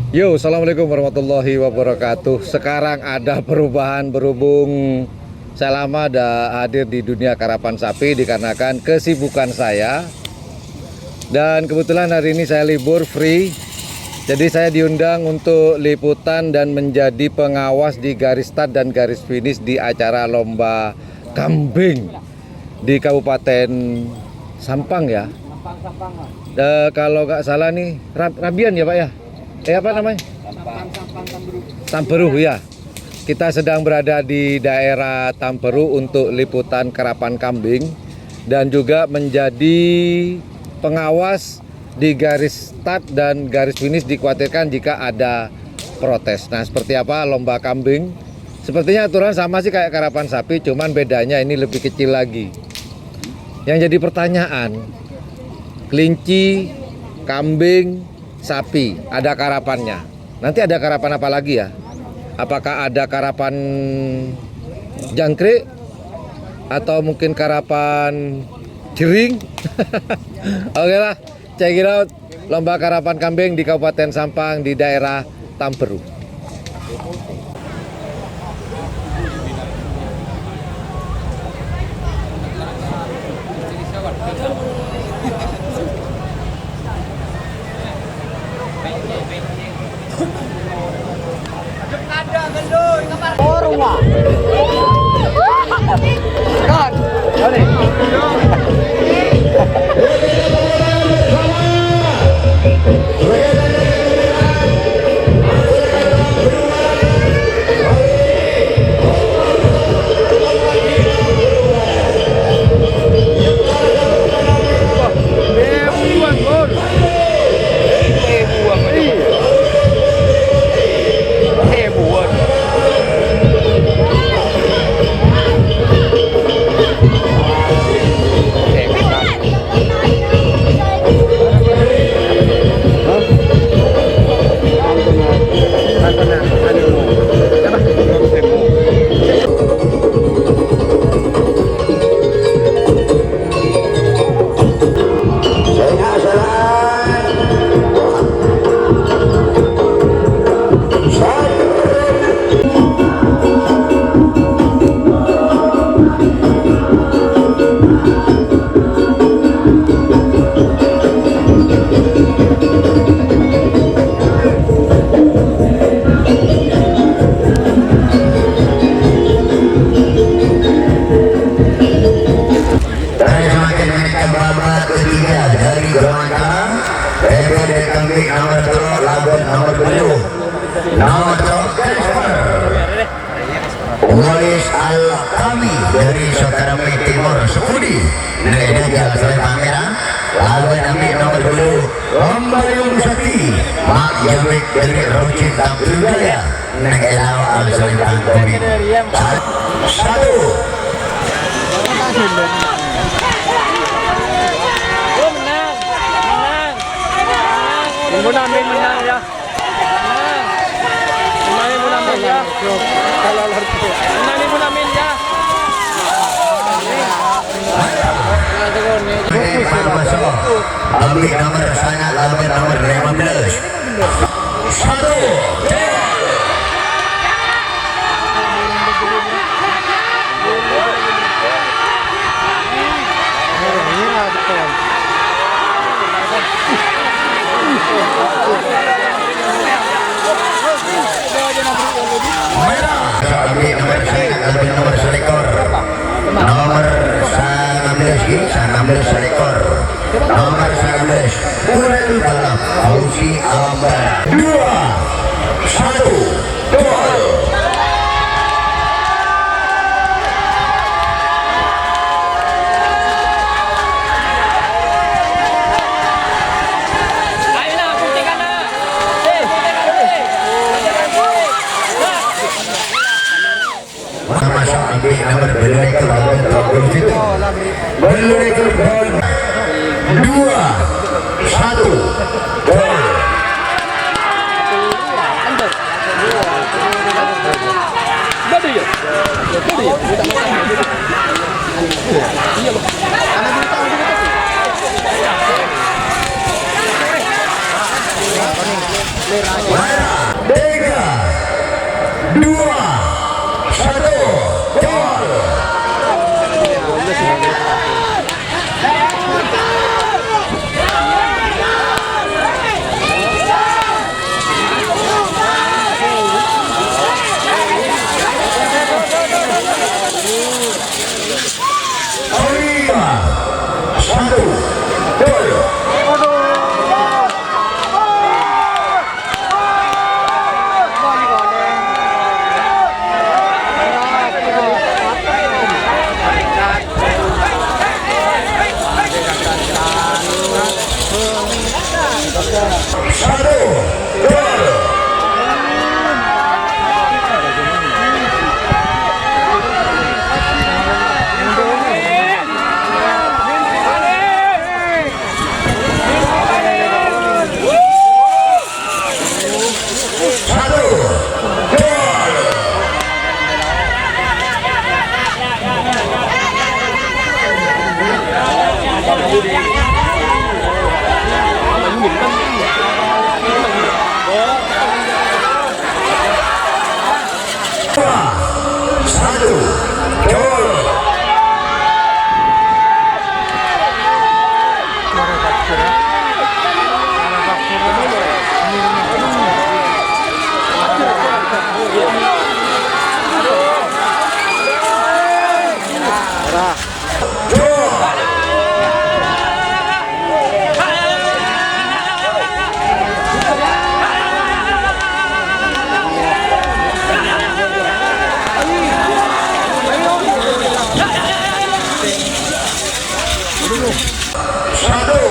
Yo, assalamualaikum warahmatullahi wabarakatuh. Sekarang ada perubahan berhubung saya lama ada hadir di dunia karapan sapi dikarenakan kesibukan saya. Dan kebetulan hari ini saya libur free. Jadi saya diundang untuk liputan dan menjadi pengawas di garis start dan garis finish di acara lomba kambing di Kabupaten Sampang ya. Kalau nggak salah nih Rabian ya Pak ya. Apa namanya? Tamperuh ya. Kita sedang berada di daerah Tamperuh untuk liputan karapan kambing dan juga menjadi pengawas di garis start dan garis finish dikhawatirkan jika ada protes. Nah, seperti apa lomba kambing? Sepertinya aturan sama sih kayak karapan sapi, cuman bedanya ini lebih kecil lagi. Yang jadi pertanyaan, kelinci, kambing, sapi, ada karapannya. Nanti ada karapan apa lagi ya? Apakah ada karapan jangkrik? Atau mungkin karapan jering? Oke lah, check it out. Lomba karapan kambing di Kabupaten Sampang di daerah Tamperuh. Uwais Al-Kami dari Sukabumi Timur Sukudi Negara Asal Pangeran. Lalu ambil nomor 2 Rombayung Sakti Mak Jawik dari Rocin Tampilgaya Negara Asal Pangeran. Satu menang ya. Menang ya. Kalau menang ya. ambil nomor sana lawan nomor 15. Satu nomor selekor nomor 19 selekor nomor 19 Kuretu dalam Fauzi Alambara 2-1 gol. Masuk ambil nomor belai ke lawan gol situ. Belai ke gol 2-1 gol. Tiga, dua, satu, gol. Lima, satu, gol. Satu, gol. Satu, gol. Dua, satu, gol. Satu,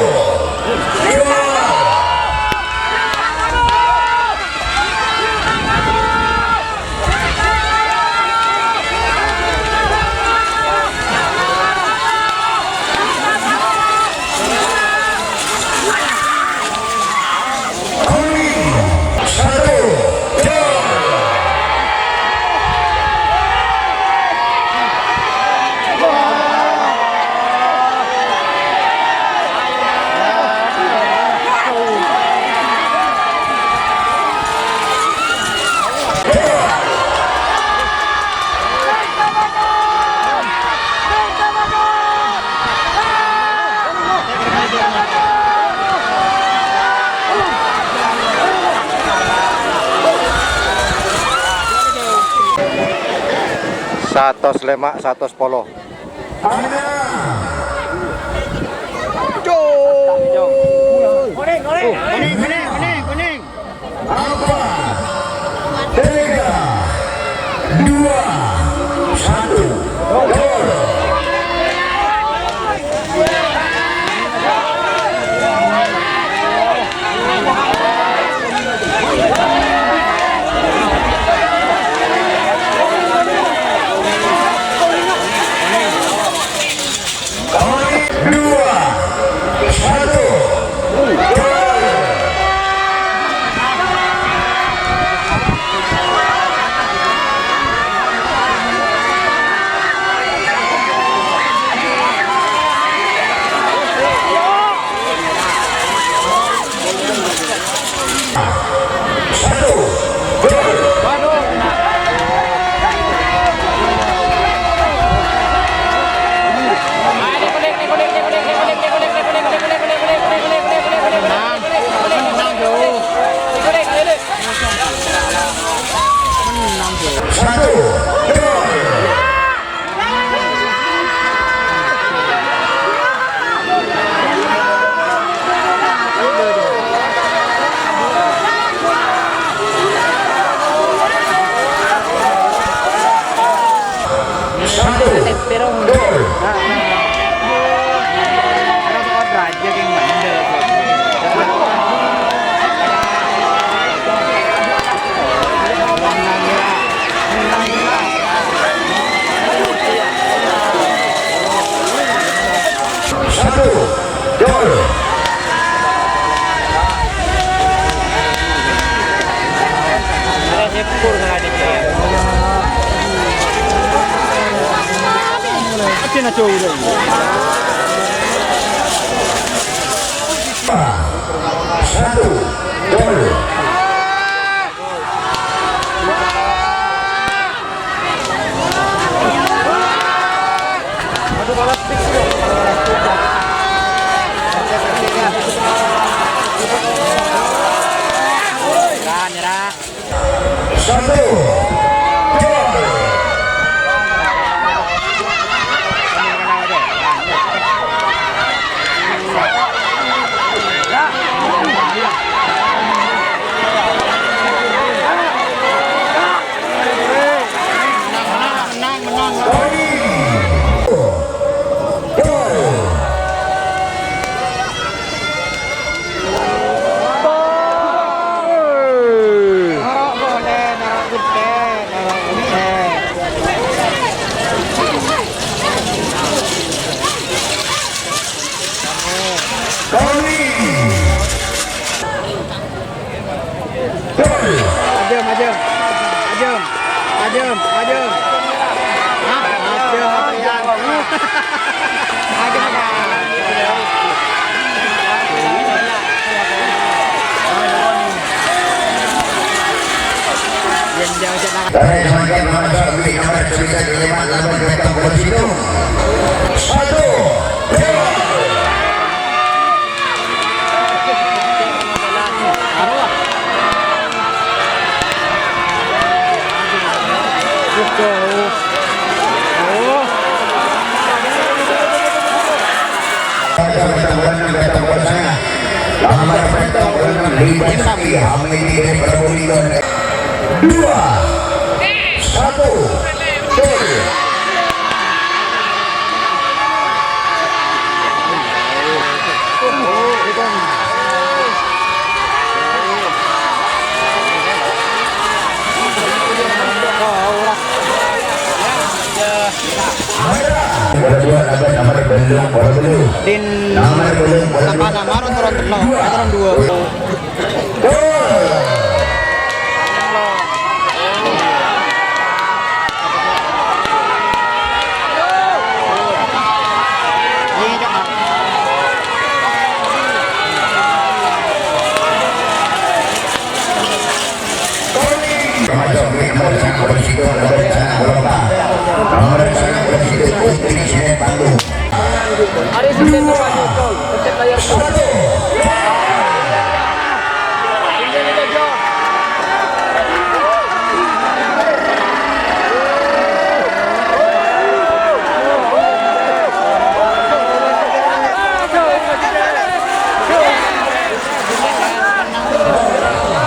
dua. Kuning, satu, gol. Satos lemak, satos polo. Empat, tiga, dua, satu, gol. Dua, satu, gol. Satu, gol. Satu, gol. Satu, gol. Satu, gol. Satu, gol. Satu. Dari sebagian nomor milik nomor tulisan di lewat lawan kereta begitu. Satu. Dua, satu, Din sama turun turun dua. Hari Senin itu Pak Jokol, pencet layar satu. Ini aja Jok.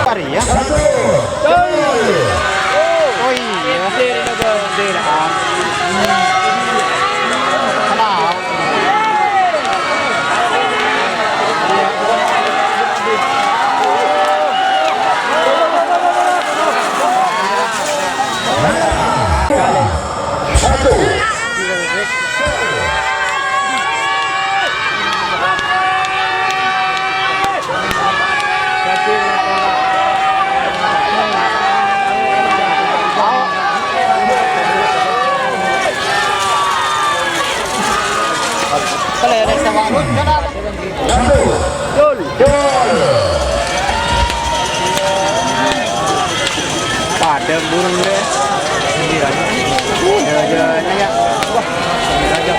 Hari ya. Oh iya. Pada burung deh. Jalan-jalannya ya. Wah, aja.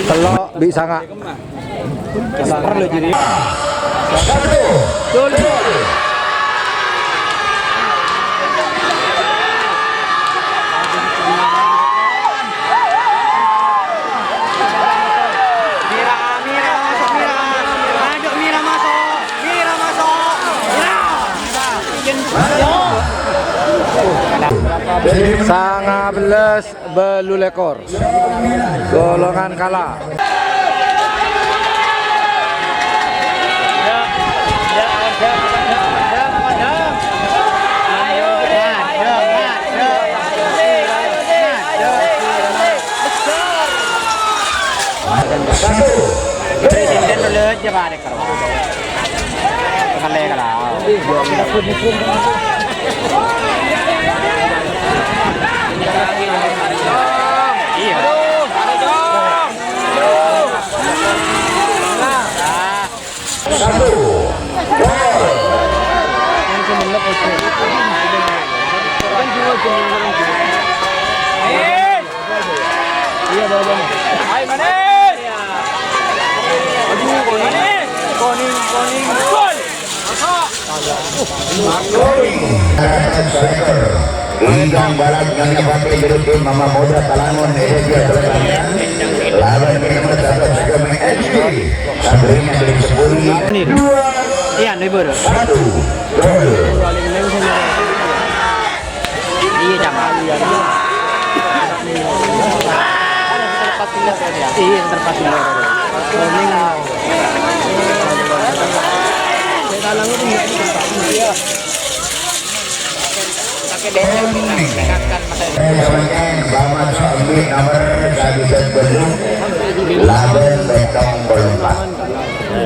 Telok bisa nggak? Perlu jadi. Sangat belas belulekor. Golongan kalah. Presiden dulu aja balik kalau. Kale kalau. Iya. satu. Iya, Bang. Hai, Manis. Selektor Bintang Barat Nyonya Pati Birutin Mama Muda Talangon Ereja Selektornya lawan nomor 11 Segmen SD Sabrina dari Sepuri 2 Iya, nih baru. 1 gol. Iya, jangan. Iya, terpas dulu. Semenyen Bamat Sambi nomor Kabupaten Bandung Laben Betong Bolompat.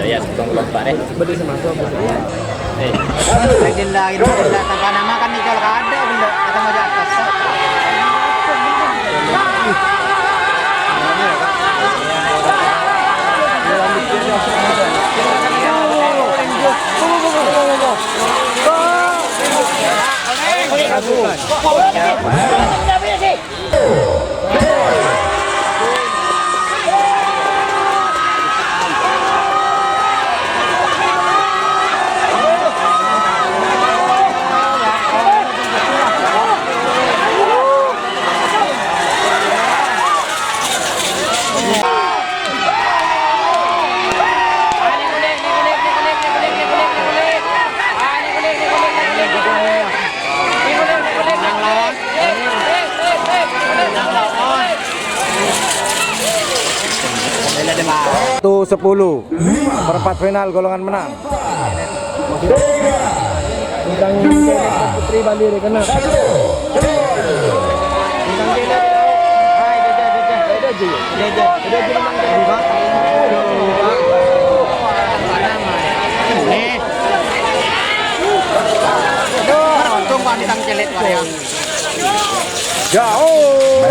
Ya, tong lompat deh. Satu Benda tanpa nama kan nih kalau ada benda atau mau di atas. Satu 10 perempat final golongan menang. Bintang Putri Bali kena. Jauh.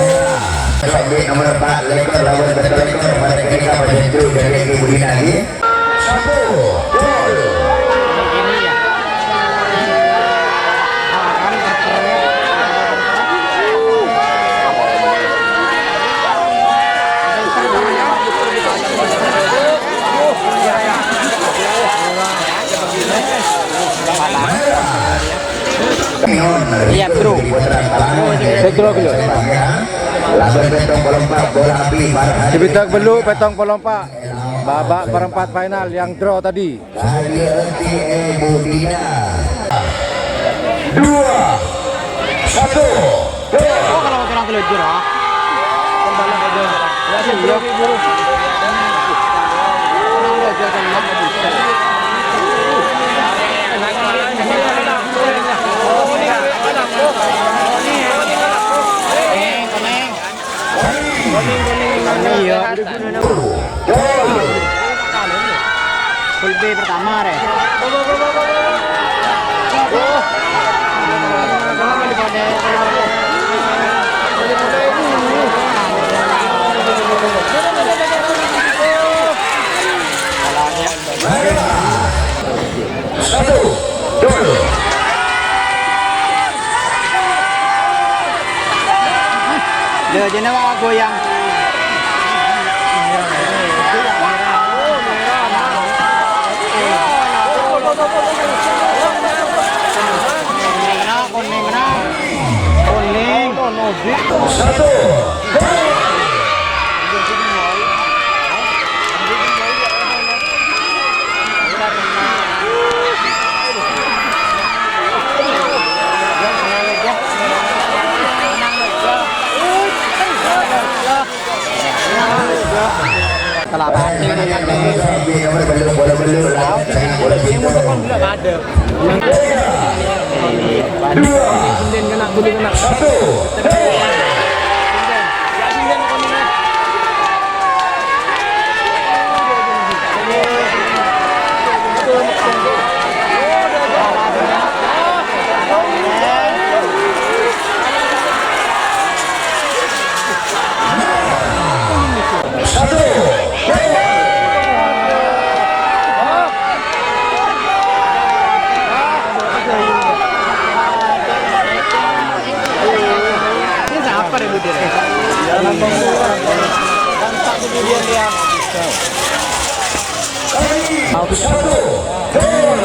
Sambil nomor 4 lekor lawan bertelekor pada ketika berjentuh dari Ibu Dinadi 1 gol. Iya, bro. Setro dulu. Laban Betong Bolompak bola api Farhan. Cibitak Belu Petong Polompak. Babak perempat final yang draw tadi. Dari NTA Budina 2 1 Oh, kalau orang telur ah. Kembali aja. Ya sih, ya. Full B pertama deh. Satu gol. Dia nama goyang. Satu gol. Kelapan. Nomor belum bola belum bola pintu. Ada. Sinden kena bulu kena. 1 Ini siapa deh bu dia? Kemudian dia Satu gol.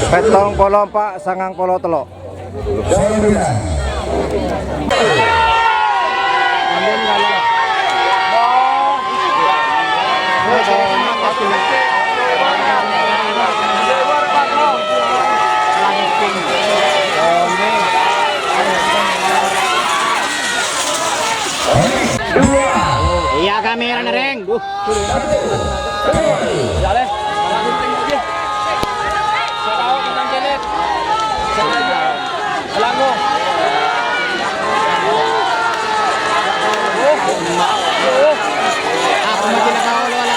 Petong polo 4, sangang polo telok. Iya kamera na ring. Ako masih nakawala.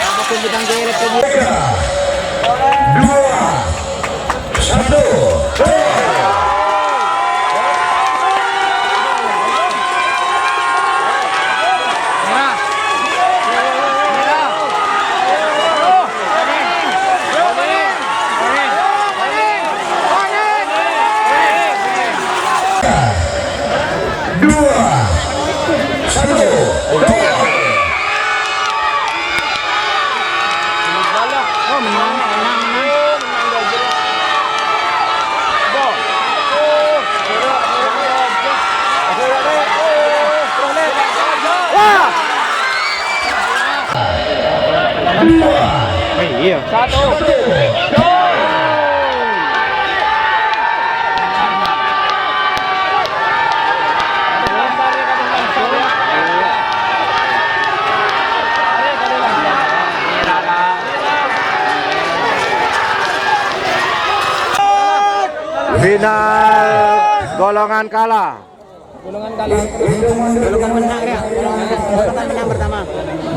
Ako kumbitang geret ko. 2, 1. Iya. 1. Final golongan kalah. Golongan kalah. Golongan menang ya. Golongan menang pertama.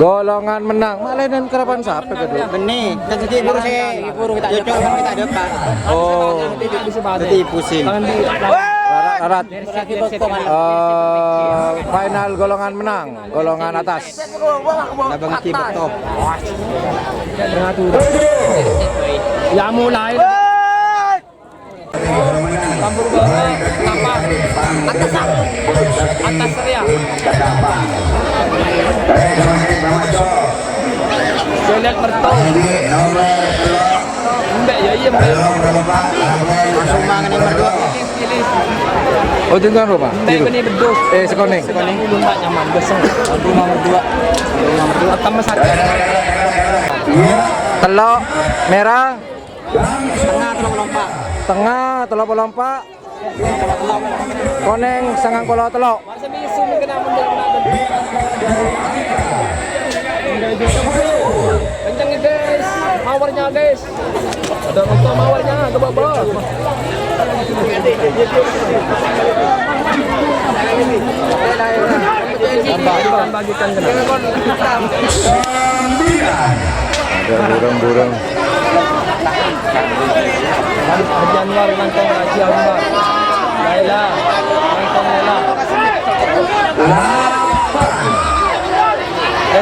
Golongan menang. Malenan kerapan siapa kedua? Benih. Jadi buru saya buru kita cocok kan kita depan. Oh, Jadi pusing. Tangan di Arat. Final golongan menang. Golongan atas. Abang kibet top. Ya mulai. Campur bola, apa? Atas ria. Saya lihat mertok. Enggak ya iya. Langsung mangan yang berdua. Oh, jangan lupa. Enggak benih bedus. Sekoning. Sekoning dulu enggak nyaman beseng. Aduh nomor 2. Nomor 2. Atam sakit. Telok merah. Tengah tolong lompat. Tengah telok lompat. Koneng sangang polo telok. Masa misu kena mundur kencang nih guys, mawarnya guys. Ada untuk mawarnya ke bawah. Bagikan Ada burung-burung. Januari mantong Haji Alma. Laila, mantong Laila.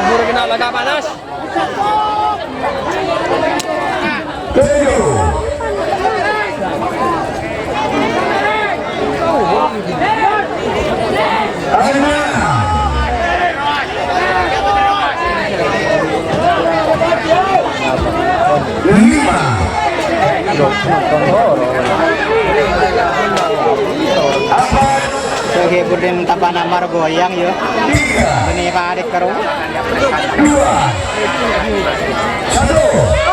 Buru kena laga panas. 5. Sehibur din tapana margoyang yo. Ini Pak Adik karo. 2, 1.